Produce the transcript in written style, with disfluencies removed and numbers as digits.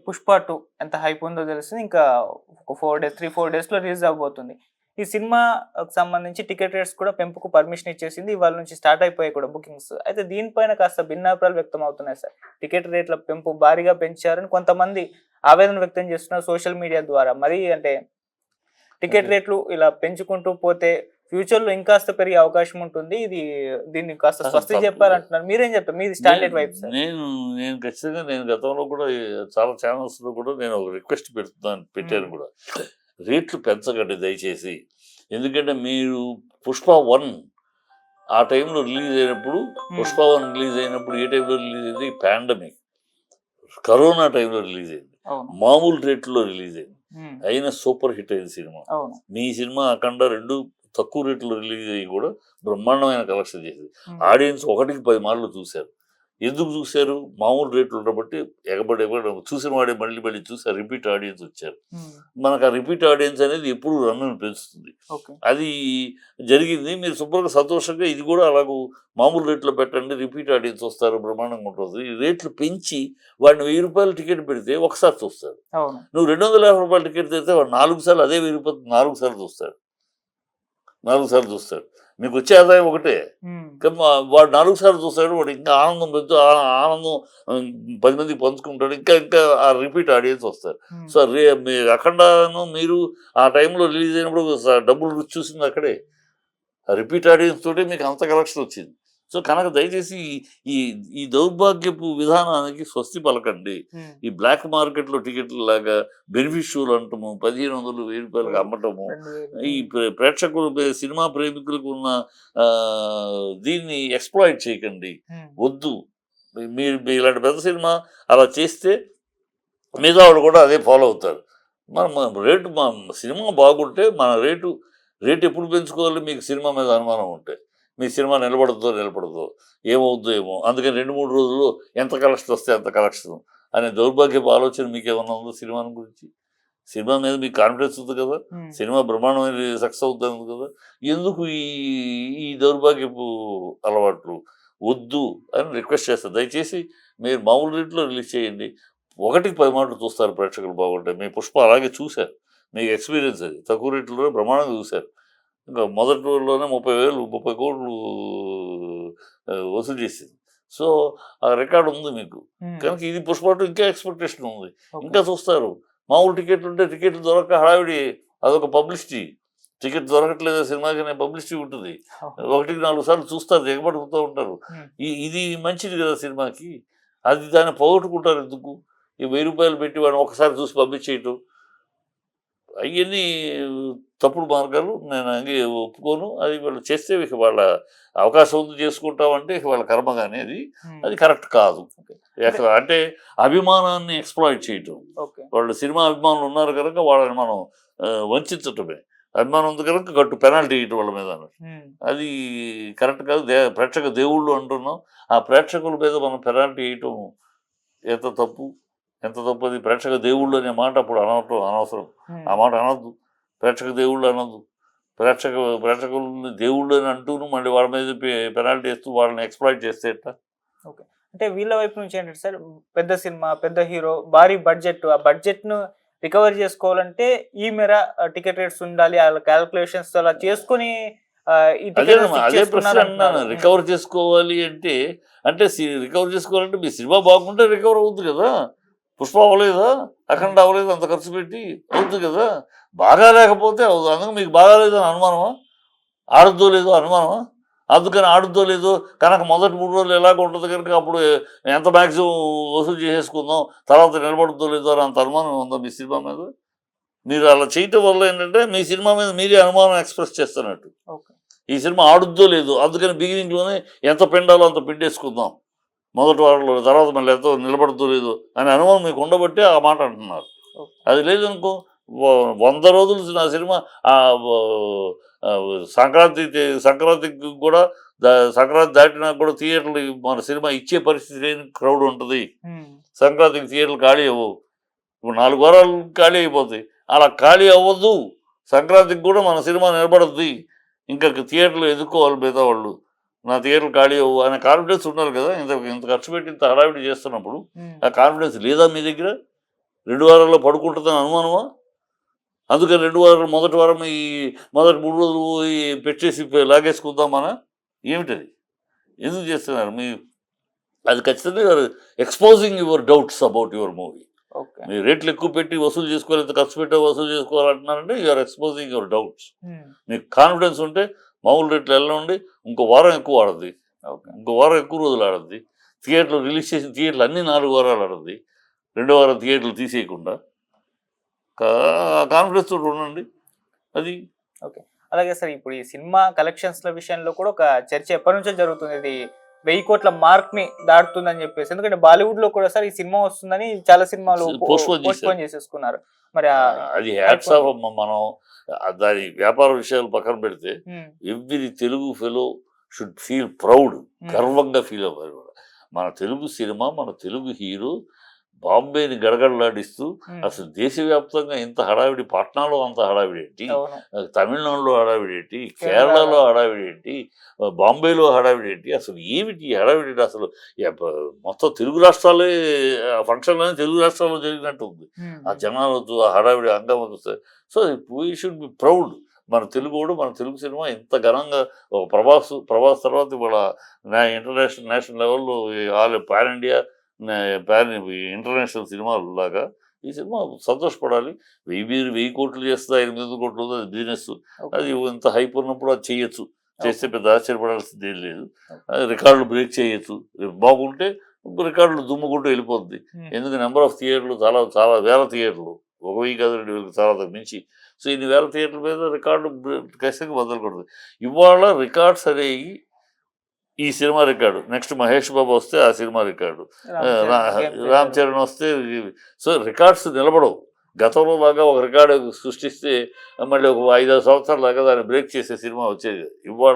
పుష్ప 2 ఎంత హైప్ ఉందో తెలుస్తుంది. ఇంకా ఒక 4 డేస్ 3-4 డేస్‌లో రిలీజ్ అవ్వబోతుంది. ఈ సినిమాకి సంబంధించి టికెట్ రేట్స్ కూడా పెంపుకు పర్మిషన్ ఇచ్చేసింది. ఇవాళ నుంచి స్టార్ట్ అయిపోయాయి కూడా బుకింగ్స్. అయితే దీనిపైన కాస్త భిన్నాభిప్రాయాలు వ్యక్తం అవుతున్నాయి సార్. టికెట్ రేట్ల పెంపు భారీగా పెంచారని కొంతమంది ఆవేదన వ్యక్తం చేస్తున్నారు సోషల్ మీడియా ద్వారా. మరి అంటే టికెట్ రేట్లు ఇలా పెంచుకుంటూ పోతే ఫ్యూచర్‌లో ఇంకాస్త పెరిగే అవకాశం ఉంటుంది. దీన్ని కాస్త స్పష్టంగా చెప్పారంటున్నారు. మీరేం చెప్తారు? మీది స్టాండర్డ్ వైబ్ సార్. నేను ఖచ్చితంగా గతంలో కూడా చాలా ఛానల్స్లో కూడా నేను ఒక రిక్వెస్ట్ పెట్టాను కూడా, రేట్లు పెంచకండి దయచేసి. ఎందుకంటే మీరు పుష్ప 1 ఆ టైంలో రిలీజ్ అయినప్పుడు, పుష్ప 1 రిలీజ్ అయినప్పుడు ఏ టైంలో రిలీజ్ అయింది? పాండమిక్, కరోనా టైంలో రిలీజ్ అయింది. మామూలు రేట్లో రిలీజ్ అయింది. అయినా సూపర్ హిట్ అయింది సినిమా. మీ సినిమా అఖండ 2 తక్కువ రేట్లో రిలీజ్ అయ్యి కూడా బ్రహ్మాండమైన కలెక్షన్ చేసింది. ఆడియన్స్ 1కి 10 మార్లు చూశారు. ఎందుకు చూశారు? మామూలు రేట్లు ఉండబట్టి ఎగబడి చూసిన వాడే మళ్ళీ చూసి రిపీట్ ఆడియన్స్ వచ్చారు. మనకు ఆ రిపీట్ ఆడియన్స్ అనేది ఎప్పుడు రన్ను పెంచుతుంది. అది జరిగింది. మీరు శుభ్రంగా సంతోషంగా ఇది కూడా అలాగూ మామూలు రేట్లో పెట్టండి, రిపీట్ ఆడియన్స్ వస్తారు, బ్రహ్మాండంగా ఉంటుంది. ఈ రేట్లు పెంచి వాడిని 1000 రూపాయలు టికెట్ పెడితే ఒకసారి చూస్తాడు. నువ్వు 250 రూపాయల టికెట్ పెడితే వాడు 4 సార్లు అదే 1000 రూపాయలు 4 సార్లు చూస్తాడు. 4 సార్లు చూస్తాడు. మీకు వచ్చే ఆదాయం ఒకటే, వాడు 4 సార్లు చూస్తాడు. వాడు ఇంకా ఆనందం పెంచు, ఆనందం 10 మందికి పంచుకుంటాడు. ఇంకా ఆ రిపీట్ ఆడియన్స్ వస్తారు. సో అఖండను మీరు ఆ టైంలో రిలీజ్ అయినప్పుడు డబ్బులు రుచి చూసింది అక్కడే. ఆ రిపీట్ ఆడియన్స్ తోటే మీకు అంత కలెక్షన్ వచ్చింది. సో కనుక దయచేసి ఈ దౌర్భాగ్యపు విధానానికి స్వస్తి పలకండి. ఈ బ్లాక్ మార్కెట్లో టికెట్ల లాగా బెనిఫిట్ షోలు అంటాము, 1500 1000 రూపాయలకు అమ్మటము, ఈ ప్రేక్షకులు సినిమా ప్రేమికులకు ఉన్న దీన్ని ఎక్స్ప్లాయిట్ చేయకండి. వద్దు. మీరు ఇలాంటి పెద్ద సినిమా అలా చేస్తే మిగతా వాళ్ళు కూడా అదే ఫాలో అవుతారు. రేటు సినిమా బాగుంటే మన రేటు ఎప్పుడు పెంచుకోవాలి? మీకు సినిమా మీద అనుమానం ఉంటే, మీ సినిమా నిలబడదో ఏమవుద్దో. అందుకని 2-3 రోజుల్లో ఎంత కలెక్షన్ వస్తే అంత కలెక్షన్ అనే దౌర్భాగ్యపు ఆలోచన మీకు ఏమన్నా ఉందో సినిమాని గురించి? సినిమా మీద మీకు కాన్ఫిడెన్స్ ఉంది కదా, సినిమా బ్రహ్మాండమైన సక్సెస్ అవుతుంది కదా, ఎందుకు ఈ దౌర్భాగ్యపు అలవాట్లు? వద్దు అని రిక్వెస్ట్ చేస్తారు. దయచేసి మీరు మామూలు రేట్లో రిలీజ్ చేయండి. 1కి 10 మార్లు చూస్తారు ప్రేక్షకులు. బాగుంటాయి. మీ పుష్ప అలాగే చూశారు. మీకు ఎక్స్పీరియన్స్ అది. తక్కువ రేట్లలో బ్రహ్మాండంగా చూశారు. ఇంకా మొదటి రోజుల్లోనే 30 కోట్లు వసూలు చేసింది. సో ఆ రికార్డు ఉంది మీకు. కనుక ఇది పుష్ప 2 ఇంకా ఎక్స్పెక్టేషన్ ఉంది, ఇంకా చూస్తారు. మామూలు టికెట్లు ఉంటే టికెట్లు దొరక హడావిడి, అదొక పబ్లిసిటీ. టికెట్ దొరకట్లేదు సినిమాకి అనే పబ్లిసిటీ ఉంటుంది. 1కి 4 సార్లు చూస్తారు, దిగబడుతూ ఉంటారు. ఇది మంచిది కదా సినిమాకి. దాన్ని పోగొట్టుకుంటారు ఎందుకు? ఈ 1000 రూపాయలు పెట్టి వాడిని ఒకసారి చూసి పంపించేయటం, అవన్నీ తప్పుడు మార్గాలు. నేను ఒప్పుకోను. అది వాళ్ళు చేస్తే ఇక వాళ్ళ అవకాశం ఉంది చేసుకుంటామంటే ఇక వాళ్ళ కర్మ. కానీ అది కరెక్ట్ కాదు. అంటే అభిమానాన్ని ఎక్స్ప్లాయిట్ చేయటం. వాళ్ళు సినిమా అభిమానులు ఉన్నారు కనుక వాళ్ళని మనం వంచటమే. అభిమానం ఉంది కనుక గట్టు పెనాల్టీ ఇవ్వటం వాళ్ళ మీద, అది కరెక్ట్ కాదు. ప్రేక్షక దేవుళ్ళు అంటున్నాం. ఆ ప్రేక్షకుల మీద మనం పెనాల్టీ వేయటం ఎంత తప్పు అది. ప్రేక్షక దేవుళ్ళు అనే మాట అప్పుడు అనవసరం. ఆ మాట అనొద్దు. ప్రేక్షక దేవుళ్ళు అనొద్దు. ప్రేక్షకులని దేవుళ్ళు అని అంటూను మళ్ళీ వాళ్ళ మీద పెనాల్టీ వేస్తూ వాళ్ళని ఎక్స్ప్లాయిట్ చేస్తే ఎట్లా? అంటే వీళ్ళ వైపు నుంచి ఏంటంటే సార్, పెద్ద సినిమా, పెద్ద హీరో, భారీ బడ్జెట్, ఆ బడ్జెట్ను రికవర్ చేసుకోవాలంటే ఈ మేర టికెట్ రేట్స్ ఉండాలి, వాళ్ళ క్యాల్కులేషన్స్ అలా చేసుకుని అదే ప్రశ్న అన్నాను. రికవర్ చేసుకోవాలి అంటే రికవర్ చేసుకోవాలంటే మీ సినిమా బాగుంటే రికవర్ అవుతుంది కదా. పుష్ప అవ్వలేదా? అఖండ అవ్వలేదు? అంత ఖర్చు పెట్టి అవుతుంది కదా. బాగా లేకపోతే అవుతుంది. అందుకు మీకు బాగాలేదని అనుమానమా? ఆడుద్దో లేదో అనుమానమా? అందుకని ఆడుద్దో లేదో కనుక మొదటి 3 రోజులు ఎలాగ ఉంటుంది కనుక అప్పుడు ఎంత మ్యాక్సిమం వసూలు చేసేసుకుందాం, తర్వాత నిలబడుద్దో లేదో అని అంత అనుమానం ఉందా మీ సినిమా మీద? మీరు అలా చేయటం వల్ల ఏంటంటే మీ సినిమా మీద మీరే అనుమానం ఎక్స్ప్రెస్ చేస్తున్నట్టు. ఈ సినిమా ఆడుద్దో లేదు, అందుకని బిగినింగ్లోనే ఎంత పిండాలో అంత పిండేసుకుందాం మొదటి వారంలో, తర్వాత మళ్ళీ ఎంతో నిలబడుతూ లేదు అనే అనుమానం మీకు ఉండబట్టే ఆ మాట అంటున్నారు. అది లేదనుకో 100 రోజులు నా సినిమా సంక్రాంతికి కూడా సంక్రాంతి దాటినా కూడా థియేటర్లు మన సినిమా ఇచ్చే పరిస్థితి లేని క్రౌడ్ ఉంటుంది. సంక్రాంతికి థియేటర్లు ఖాళీ అవ్వవు. ఇప్పుడు 4 వారాలు ఖాళీ అయిపోతాయి. అలా ఖాళీ అవ్వద్దు. సంక్రాంతికి కూడా మన సినిమా నిలబడుద్ది. ఇంకా థియేటర్లు ఎదుర్కోవాలి మిగతా వాళ్ళు. నా థియేటర్లు ఖాళీ అవ్వు అనే కాన్ఫిడెన్స్ ఉండాలి కదా. ఇంత ఖర్చు పెట్టి ఇంత హడావిడి చేస్తున్నప్పుడు ఆ కాన్ఫిడెన్స్ లేదా మీ దగ్గర? 2 వారాల్లో పడుకుంటుందని అనుమానమా? అందుకని 2 వారాలు మొదటి వారం ఈ మొదటి 3 రోజులు ఈ పెట్టేసి లాగేసుకుందామనా? ఏమిటది? ఎందుకు చేస్తున్నారు? అది ఖచ్చితంగా exposing your doubts about your movie. Okay. మీరు రేట్లు ఎక్కువ పెట్టి వసూలు చేసుకోవాలి, ఇంత ఖర్చు పెట్టి వసూలు చేసుకోవాలంటున్నారంటే యూఆర్ ఎక్స్పోజింగ్ యువర్ డౌట్స్. మీకు కాన్ఫిడెన్స్ ఉంటే మామూలు రేట్లు వెళ్ళండి, ఇంకో వారం ఎక్కువ ఆడద్ది, ఓకే. ఇంకో వారం ఎక్కువ రోజులు ఆడద్ది. థియేటర్లు రిలీజ్ చేసిన థియేటర్లు అన్ని 4 వారాలు ఆడద్ది, 2వ వారం థియేటర్లు తీసేయకుండా కాన్ఫిడెన్స్ తోటి ఉండండి. అది ఓకే. అలాగే సార్ ఇప్పుడు ఈ సినిమా కలెక్షన్స్ల విషయంలో కూడా ఒక చర్చ ఎప్పటి నుంచో జరుగుతుంది. ఇది 1000 కోట్ల మార్క్ ని దాటుతుందని చెప్పేసి. ఎందుకంటే బాలీవుడ్ లో కూడా సార్ ఈ సినిమా వస్తుందని చాలా సినిమాలు పోస్ట్పోన్ చేసేసుకున్నారు. మరి అది హ్యాట్స్ ఆఫ్ అమ్మ. మనం దాని వ్యాపార విషయాలు పక్కన పెడితే every Telugu fellow should feel proud, గర్వంగా ఫీల్ అవ్వాలి. మన తెలుగు సినిమా, మన తెలుగు హీరో బాంబేని గడగడలాడిస్తూ అసలు దేశవ్యాప్తంగా ఇంత హడావిడి, పాట్నాలో అంత హడావిడి ఏంటి, తమిళనాడులో హడావిడి ఏంటి, కేరళలో హడావిడి ఏంటి, బాంబేలో హడావిడి ఏంటి, అసలు ఏమిటి హడావిడి? అసలు మొత్తం తెలుగు రాష్ట్రాలే ఫంక్షన్లోనే తెలుగు రాష్ట్రాల్లో జరిగినట్టు ఉంది. ఆ జనాలతో ఆ హడావిడి అంగం. So we should be proud. మన తెలుగుడు, మన తెలుగు సినిమా ఇంత ఘనంగా ఒక ప్రభాస్ తర్వాత ఇవాళ నేషనల్ లెవెల్లో ఆల్ పాన్ ఇండియా ఇంటర్నేషనల్ సినిమాలు లాగా ఈ సినిమా సంతోషపడాలి. 1000 కోట్లు చేస్తే 800 కోట్లు అది బిజినెస్. అది ఇంత హైప్ ఉన్నప్పుడు అది చేయొచ్చు, చేస్తే పెద్ద ఆశ్చర్యపడాల్సింది ఏం లేదు. రికార్డులు బ్రేక్ చేయొచ్చు, బాగుంటే రికార్డులు దుమ్ముకుంటూ వెళ్ళిపోద్ది. ఎందుకు నెంబర్ ఆఫ్ థియేటర్లు చాలా చాలా వేల థియేటర్లు, 1000 కాదు 2000 చాలా మించి. సో ఇన్ని వేల థియేటర్ల మీద రికార్డు ఖచ్చితంగా బదలకూడదు. ఇవాళ రికార్డ్స్ అనేవి ఈ cinema record, next Mahesh Babu వస్తే ఆ సినిమా రికార్డు, రామ్ చరణ్ వస్తే. సో రికార్డ్స్ నిలబడవు. గతంలో లాగా ఒక రికార్డు సృష్టిస్తే మళ్ళీ ఒక 5-6 సంవత్సరాల దాకా దాన్ని బ్రేక్ చేసే సినిమా వచ్చేది. ఇవాళ